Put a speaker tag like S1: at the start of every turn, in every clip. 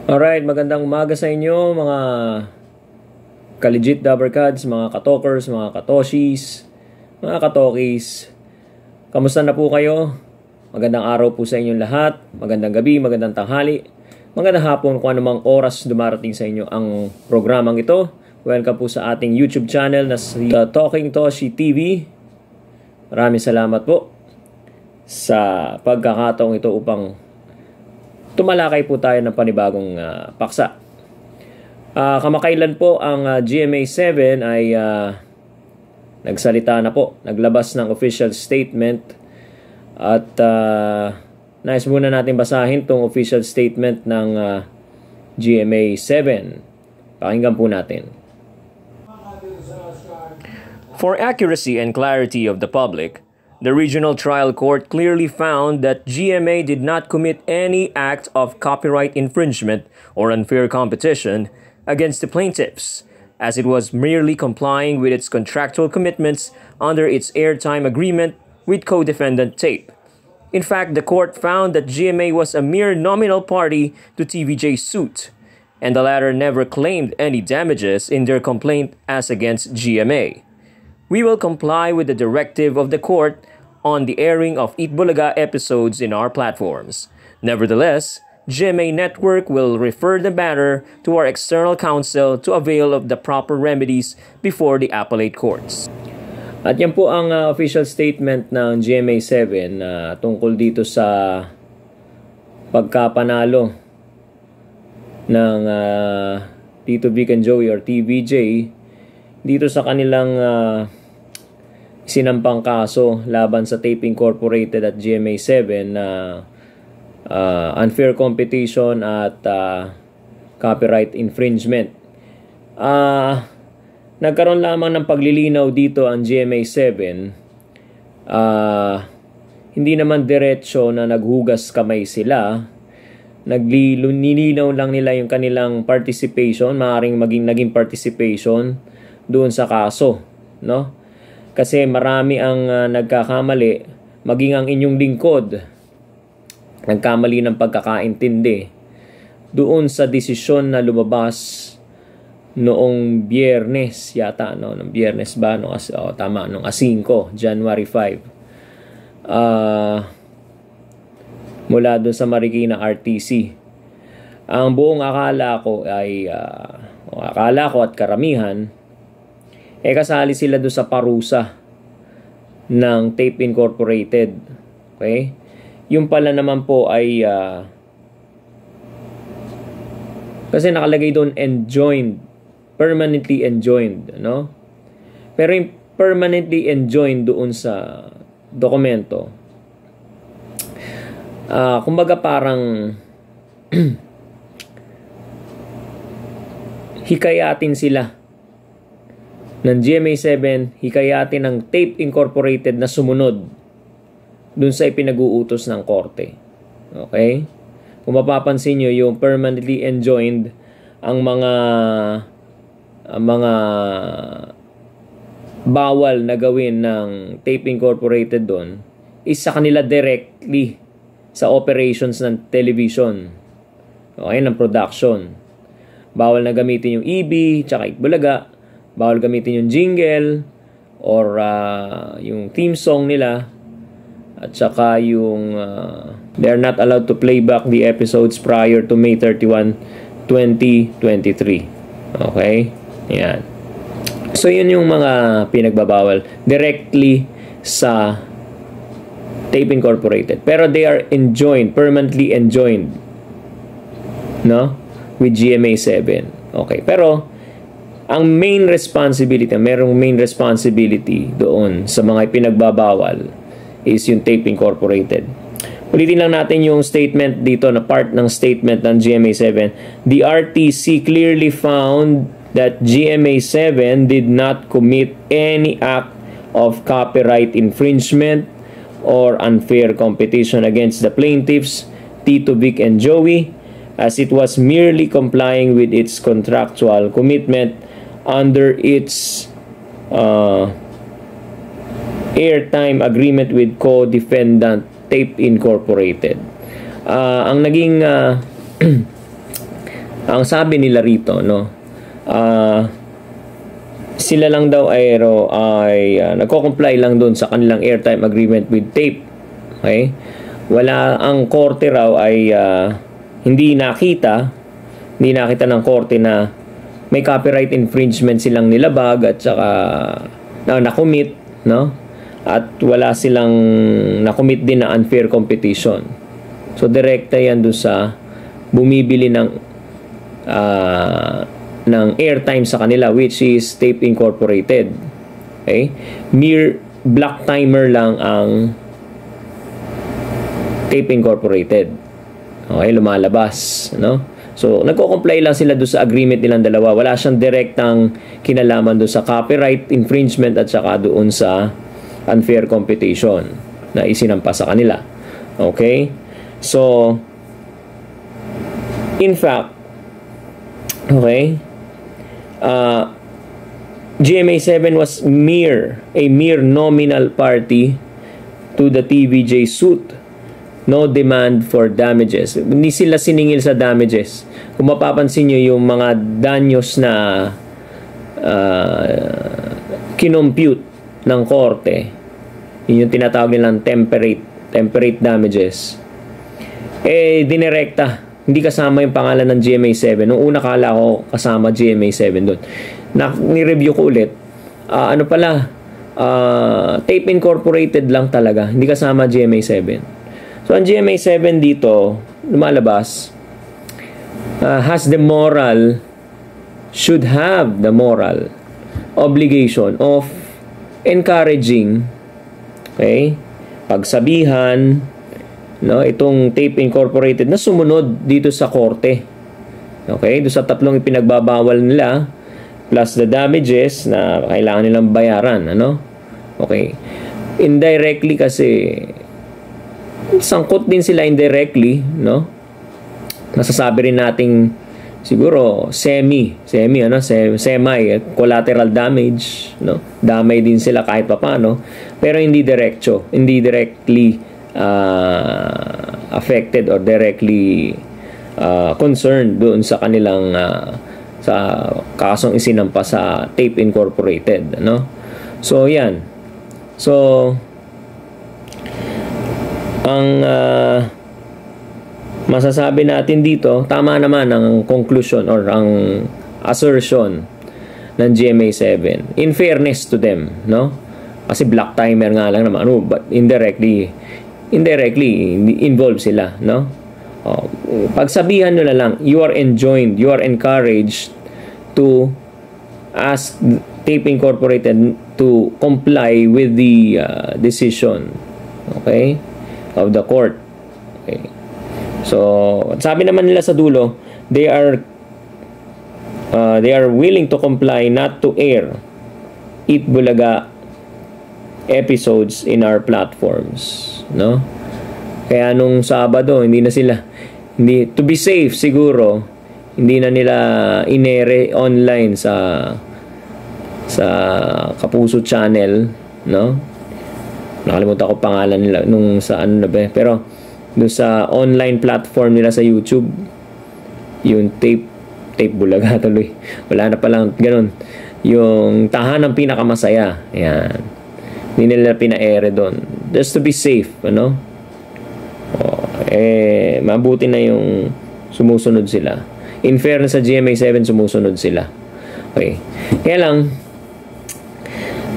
S1: Alright, magandang umaga sa inyo mga ka-legit Dabbercads, mga katokers, mga katoshis, mga katokis. Kamusta na po kayo? Magandang araw po sa inyong lahat, magandang gabi, magandang tanghali, magandang hapon kung anumang oras dumarating sa inyo ang programang ito. Welcome po sa ating YouTube channel na si Talking Toshi TV. Maraming salamat po sa pagkakataong ito upang tumalakay po tayo ng panibagong paksa. Kamakailan po ang GMA7 ay nagsalita na po, naglabas ng official statement at nais muna natin basahin tong official statement ng GMA7. Pakinggan po natin. For accuracy and clarity of the public, the Regional Trial Court clearly found that GMA did not commit any act of copyright infringement or unfair competition against the plaintiffs, as it was merely complying with its contractual commitments under its airtime agreement with co-defendant TAPE. In fact, the court found that GMA was a mere nominal party to TVJ's suit, and the latter never claimed any damages in their complaint as against GMA. We will comply with the directive of the court on the airing of Eat Bulaga episodes in our platforms. Nevertheless, GMA Network will refer the matter to our external counsel to avail of the proper remedies before the appellate courts. At yan po ang official statement ng GMA7 tungkol dito sa pagkapanalo ng Tito Vic and Joey or TVJ dito sa kanilang sinampang kaso laban sa Tape Incorporated at GMA7 na unfair competition at copyright infringement. Nagkaroon lamang ng paglilinaw dito ang GMA7. Hindi naman diretsyo na naghugas kamay sila. Nilinaw lang nila yung kanilang participation, maaaring naging participation doon sa kaso, no? Kasi marami ang nagkakamali, maging ang inyong lingkod nagkamali ng pagkakaintindi doon sa desisyon na lumabas noong Biyernes yata, no? Noong Biyernes ba? Tama, noong 5, January 5. Mula doon sa Marikina RTC. Ang buong akala ko at karamihan, kasali sila doon sa parusa ng Tape Incorporated. Okay? Yung pala naman po ay kasi nakalagay doon enjoined, permanently enjoined, no? Pero yung permanently enjoined doon sa dokumento, kumbaga parang hikayatin sila ng GMA7, hikayatin ng Tape Incorporated na sumunod dun sa ipinag-uutos ng korte. Okay? Kung mapapansin nyo, yung permanently enjoined, ang mga bawal na gawin ng Tape Incorporated doon is sa kanila directly sa operations ng television. Okay? Ng production. Bawal na gamitin yung EB, tsaka Eat Bulaga. Bawal gamitin yung jingle or yung theme song nila, at saka yung they're not allowed to play back the episodes prior to May 31, 2023. Okay? Yan. So yun yung mga pinagbabawal directly sa Tape Incorporated. Pero they are enjoined, permanently enjoined, no? With GMA7. Okay. Pero ang main responsibility, merong main responsibility doon sa mga pinagbabawal is yung Tape Incorporated. Ulitin lang natin yung statement dito na part ng statement ng GMA7. The RTC clearly found that GMA7 did not commit any act of copyright infringement or unfair competition against the plaintiffs, Tito Vic and Joey, as it was merely complying with its contractual commitment under its airtime agreement with co-defendant Tape Incorporated. Ang naging Ang sabi nila rito, no, sila lang daw ay nagko-comply lang doon sa kanilang airtime agreement with tape. Okay? Ang korte raw ay hindi nakita ng korte na may copyright infringement silang nilabag at saka na-commit, no? At wala silang na-commit din na unfair competition. So direkta yan doon sa bumibili ng airtime sa kanila, which is Tape Incorporated. Okay? Mere black timer lang ang Tape Incorporated. Okay, lumalabas, no? So, nagko-comply lang sila doon sa agreement nilang dalawa. Wala siyang direktang kinalaman doon sa copyright infringement at saka doon sa unfair competition na isinampa sa kanila. Okay? So, in fact, okay, GMA7 was a mere nominal party to the TVJ suit. No demand for damages. Hindi sila siningil sa damages. Kung mapapansin nyo yung mga danyos na kinompute ng korte, yun yung tinatawag nilang temperate damages, dinirekta. Hindi kasama yung pangalan ng GMA7. Nung una kala ko kasama GMA7 doon. Ni-review ko ulit. Tape Incorporated lang talaga. Hindi kasama GMA7. So, ang GMA7 dito, lumalabas, should have the moral obligation of encouraging, okay, pagsabihan, no, itong Tape Incorporated na sumunod dito sa korte. Okay, doon sa tatlong ipinagbabawal nila, plus the damages na kailangan nilang bayaran, ano? Okay. Indirectly kasi, sangkot din sila indirectly, no? Masasabi rin nating siguro semi collateral damage, no? Damay din sila kahit papaano, pero hindi directly affected or directly concerned doon sa kanilang sa kasong isinampa sa Tape Incorporated, no? So yan. So ang masasabi natin dito, tama naman ang conclusion or ang assertion ng GMA7 in fairness to them, no? Kasi black timer nga lang naman, but indirectly involved sila, no? Pagsabihan nyo na lang, you are encouraged to ask Tape Incorporated to comply with the decision, okay, of the court. Okay. So, sabi naman nila sa dulo, they are willing to comply not to air Eat Bulaga episodes in our platforms, no? Kaya nung Sabado, to be safe siguro, hindi na nila inere online sa Kapuso channel, no? Nakalimutan ko pangalan nila nung sa ano na ba, pero doon sa online platform nila sa YouTube, yung Tape Bulaga tuloy. Wala na palang ganun. Yung Tahanang Pinakamasaya. Yan. Hindi nila pina-ere doon. Just to be safe, ano? Mabuti na yung sumusunod sila. In fairness sa GMA7, sumusunod sila. Okay. Kaya lang,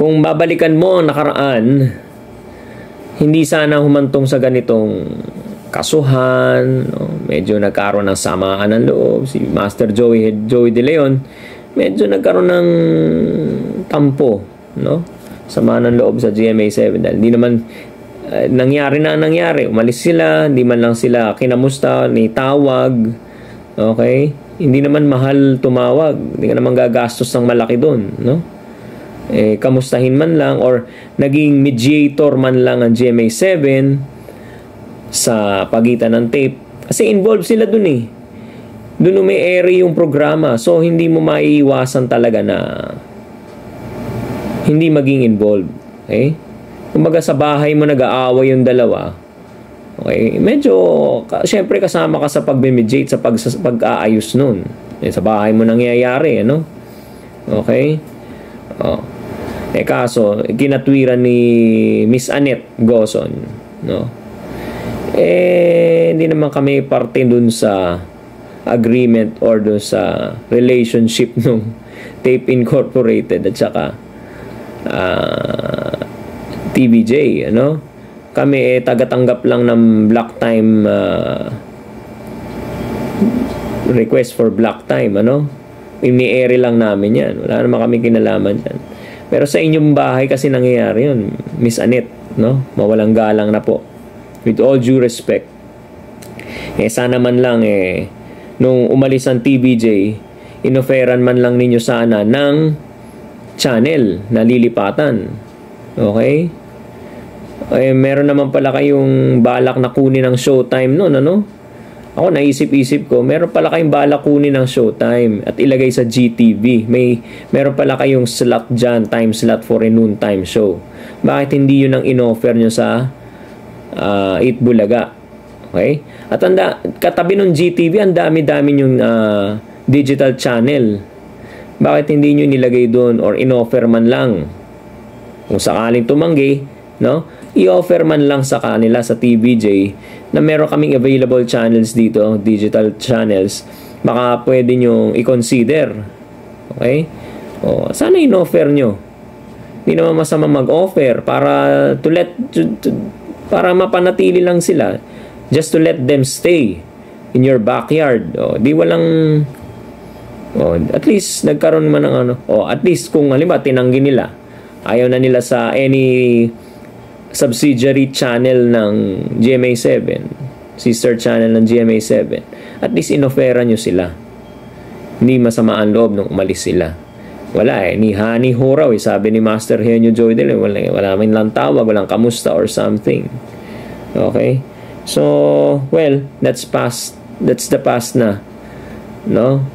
S1: kung babalikan mo ang nakaraan, hindi sana humantong sa ganitong kasuhan, no? Medyo nagkaroon ng samaan ng loob. Si Master Joey De Leon, medyo nagkaroon ng tampo, no? Samaan ng loob sa GMA7 dahil hindi naman nangyari. Umalis sila, hindi man lang sila kinamusta, ni tawag. Okay? Hindi naman mahal tumawag. Hindi ka naman gagastos ng malaki doon, no? Kamustahin man lang or naging mediator man lang ang GMA7 sa pagitan ng tape. Kasi involved sila dun eh. Dun may airy yung programa. So, hindi mo maiiwasan talaga na hindi maging involved. Okay? Kumbaga sa bahay mo nag-aaway yung dalawa. Okay? Medyo, syempre kasama ka sa pag-mediate, sa pag-aayos nun. Sa bahay mo nangyayari, ano? Okay? Oh. Kaso, ginatwiran ni Miss Annette Gozon, no? Hindi naman kami parte dun sa agreement or dun sa relationship nung Tape Incorporated at saka TVJ, ano? Kami tagatanggap lang ng block time request for block time, ano? Ini-air lang namin yan. Wala naman kami kinalaman dyan. Pero sa inyong bahay kasi nangyayari yun, Miss Annette, no? Mawalang galang na po. With all due respect. Sana man lang nung umalis ang TVJ, inoferan man lang ninyo sana ng channel na lilipatan. Okay? Meron naman pala kayong balak na kunin ng Showtime noon, ano? Ako naisip-isip ko, meron pala kayong balak kunin ng Showtime at ilagay sa GTV. Meron pala kayong slot dyan, time slot for a noontime show. Bakit hindi yun ang in-offer nyo sa 8 Bulaga? Okay? At katabi ng GTV, ang dami-dami yung digital channel. Bakit hindi nyo nilagay doon or in-offer man lang? Kung sakaling tumanggi, no? I-offer man lang sa kanila sa TVJ na meron kaming available channels dito, digital channels, baka pwede nyo i-consider. Okay? Sana in-offer nyo. Hindi naman masama mag-offer para para mapanatili lang sila, just to let them stay in your backyard. Di walang at least nagkaroon man ng ano. At least kung halimbawa tinanggi nila, ayaw na nila sa any subsidiary channel ng GMA7, sister channel ng GMA7, at least inofera nyo sila. Hindi masama ang loob nung umalis sila. Wala ni Hani ho raw, sabi ni Master Henyo Joydel, wala man lang tawag, walang kamusta or something. Okay? So, well, that's the past na. No?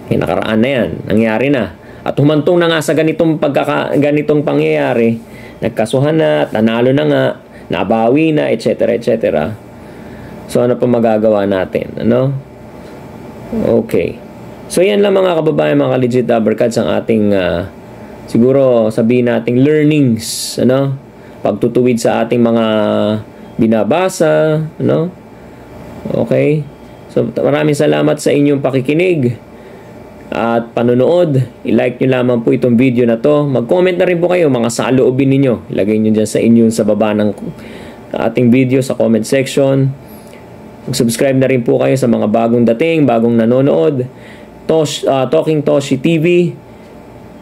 S1: Nakaraan na yan. Nangyari na. At humantong na nga sa ganitong pangyayari, nagkasuhan na, nanalo na nga, nabawi na, etc. etc. So, ano pa magagawa natin? Ano? Okay. So, yan lang mga kababayan, mga legit Dabbercats, ang ating, siguro, sabihin nating learnings, ano? Pagtutuwid sa ating mga binabasa, ano? Okay? So, maraming salamat sa inyong pakikinig at panonood. I-like nyo lamang po itong video na to. Mag-comment na rin po kayo mga saloobin ninyo. Ilagay nyo dyan sa baba ng ating video sa comment section. Mag-subscribe na rin po kayo sa mga bagong dating, bagong nanonood. Talking Toshi TV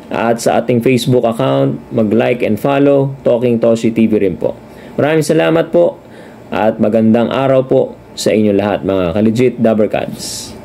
S1: at sa ating Facebook account. Mag-like and follow Talking Toshi TV rin po. Maraming salamat po at magandang araw po sa inyo lahat mga ka-legit Dabbercats.